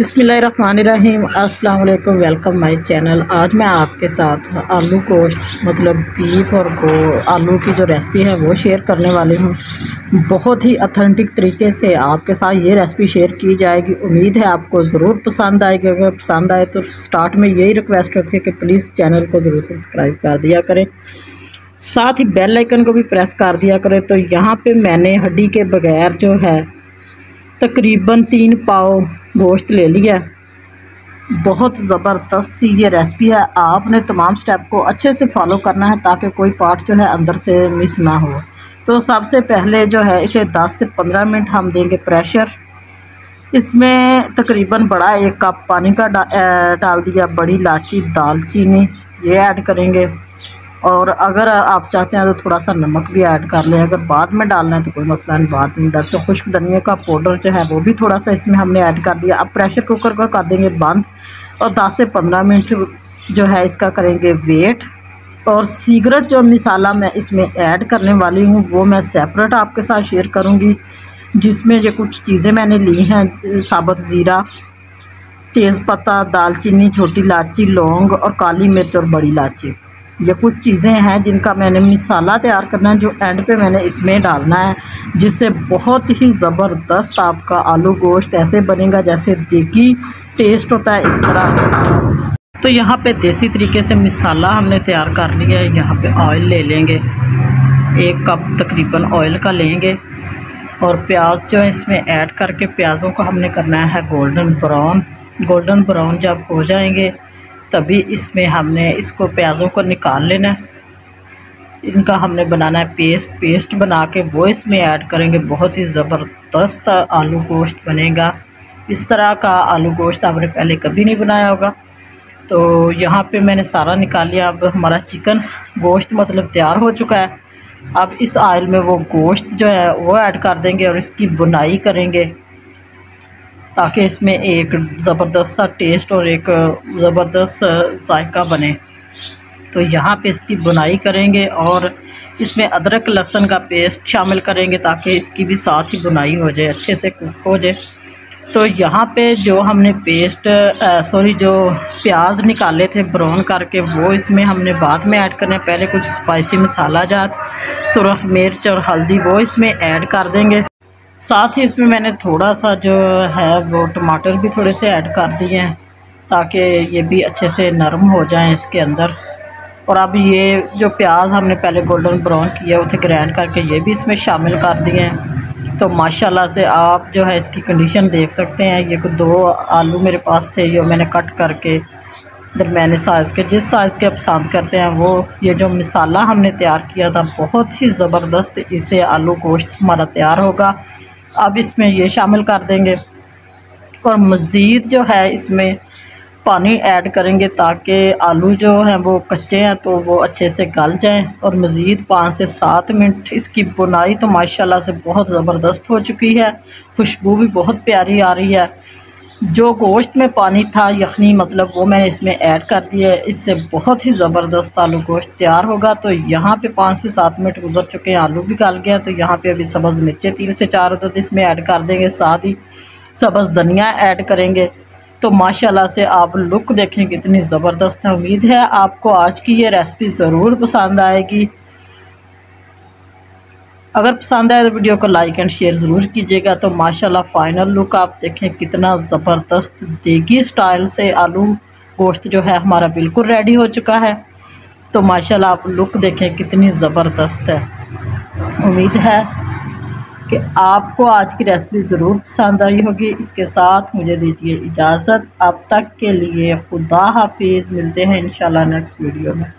बिस्मिल्लाहिर्रहमानिर्रहीम। अस्सलाम वालेकुम। Welcome my channel. आज मैं आपके साथ आलू गोश्त मतलब बीफ और आलू की जो रेसिपी है वो शेयर करने वाली हूँ। बहुत ही ऑथेंटिक तरीके से आपके साथ ये रेसिपी शेयर की जाएगी। उम्मीद है आपको ज़रूर पसंद आएगी। अगर पसंद आए तो स्टार्ट में यही रिक्वेस्ट रखें कि प्लीज़ चैनल को ज़रूर सब्सक्राइब कर दिया करें, साथ ही बेल आइकन को भी प्रेस कर दिया करें। तो यहाँ पर मैंने हड्डी के बगैर जो है तकरीबन 3 पाव गोश्त ले लिया। बहुत ज़बरदस्त सी ये रेसिपी है। आपने तमाम स्टेप को अच्छे से फॉलो करना है ताकि कोई पार्ट जो है अंदर से मिस ना हो। तो सबसे पहले जो है इसे 10 से 15 मिनट हम देंगे प्रेशर। इसमें तकरीबन बड़ा 1 कप पानी का डाल दिया। बड़ी इलायची, दालचीनी ये ऐड करेंगे, और अगर आप चाहते हैं तो थोड़ा सा नमक भी ऐड कर लें। अगर बाद में डालना है तो कोई मसला नहीं, बाद में डाल। तो खुश्क धनिया का पाउडर जो है वो भी थोड़ा सा इसमें हमने ऐड कर दिया। अब प्रेशर कुकर को कर देंगे बंद और 10 से 15 मिनट जो है इसका करेंगे वेट। और सिगरेट जो मसाला मैं इसमें ऐड करने वाली हूँ वो मैं सेपरेट आपके साथ शेयर करूँगी, जिसमें ये कुछ चीज़ें मैंने ली हैं। साबुत ज़ीरा, तेज़पत्ता, दालचीनी, छोटी इलायची, लौंग और काली मिर्च और बड़ी इलायची। ये कुछ चीज़ें हैं जिनका मैंने मसाला तैयार करना है, जो एंड पे मैंने इसमें डालना है, जिससे बहुत ही ज़बरदस्त आपका आलू गोश्त ऐसे बनेगा जैसे देगी टेस्ट होता है, इस तरह। तो यहाँ पे देसी तरीके से मसाला हमने तैयार कर लिया है। यहाँ पे ऑयल ले लेंगे, 1 कप तकरीबन ऑयल का लेंगे, और प्याज जो है इसमें ऐड करके प्याज़ों को हमने करना है गोल्डन ब्राउन। गोल्डन ब्राउन जब हो जाएंगे तभी इसमें हमने इसको प्याज़ों को निकाल लेना है। इनका हमने बनाना है पेस्ट बना के वो इसमें ऐड करेंगे। बहुत ही ज़बरदस्त आलू गोश्त बनेगा। इस तरह का आलू गोश्त आपने पहले कभी नहीं बनाया होगा। तो यहाँ पे मैंने सारा निकाल लिया। अब हमारा चिकन गोश्त मतलब तैयार हो चुका है। अब इस ऑयल में वो गोश्त जो है वो ऐड कर देंगे और इसकी बुनाई करेंगे ताकि इसमें एक ज़बरदस्त सा टेस्ट और एक ज़बरदस्त जायका बने। तो यहाँ पे इसकी बुनाई करेंगे और इसमें अदरक लहसुन का पेस्ट शामिल करेंगे ताकि इसकी भी साथ ही बुनाई हो जाए, अच्छे से कुक हो जाए। तो यहाँ पे जो हमने जो प्याज निकाले थे ब्राउन करके वो इसमें हमने बाद में ऐड करना है। पहले कुछ स्पाइसी मसाला जात, सुरख मिर्च और हल्दी वो इसमें ऐड कर देंगे। साथ ही इसमें मैंने थोड़ा सा जो है वो टमाटर भी थोड़े से ऐड कर दिए हैं ताकि ये भी अच्छे से नरम हो जाएं इसके अंदर। और अब ये जो प्याज हमने पहले गोल्डन ब्राउन किया उसे ग्राइंड करके ये भी इसमें शामिल कर दिए हैं। तो माशाल्लाह से आप जो है इसकी कंडीशन देख सकते हैं। ये 2 आलू मेरे पास थे, ये मैंने कट करके दरमियाने साइज़ के, जिस साइज़ के आप पसंद करते हैं वो। ये जो मसाला हमने तैयार किया था बहुत ही ज़बरदस्त, इससे आलू गोश्त हमारा तैयार होगा। अब इसमें ये शामिल कर देंगे और मज़ीद जो है इसमें पानी ऐड करेंगे ताकि आलू जो हैं वो कच्चे हैं तो वो अच्छे से गल जाएं। और मज़ीद 5 से 7 मिनट इसकी बुनाई तो माशाल्लाह से बहुत ज़बरदस्त हो चुकी है। खुशबू भी बहुत प्यारी आ रही है। जो गोश्त में पानी था यखनी मतलब वो मैंने इसमें ऐड कर दिया है। इससे बहुत ही ज़बरदस्त आलू गोश्त तैयार होगा। तो यहाँ पे 5 से 7 मिनट गुजर चुके हैं, आलू भी गल गया। तो यहाँ पे अभी सब्ज़ मिर्चें 3 से 4 अदद इसमें ऐड कर देंगे, साथ ही सब्ज़ धनिया ऐड करेंगे। तो माशाल्लाह से आप लुक देखें कितनी ज़बरदस्त है। उम्मीद है आपको आज की ये रेसिपी ज़रूर पसंद आएगी। अगर पसंद आए तो वीडियो को लाइक एंड शेयर ज़रूर कीजिएगा। तो माशाल्लाह फ़ाइनल लुक आप देखें कितना ज़बरदस्त देगी स्टाइल से आलू गोश्त जो है हमारा बिल्कुल रेडी हो चुका है। तो माशाल्लाह आप लुक देखें कितनी ज़बरदस्त है। उम्मीद है कि आपको आज की रेसिपी ज़रूर पसंद आई होगी। इसके साथ मुझे दीजिए इजाज़त। अब तक के लिए खुदा हाफिज़। मिलते हैं इंशाल्लाह नेक्स्ट वीडियो में।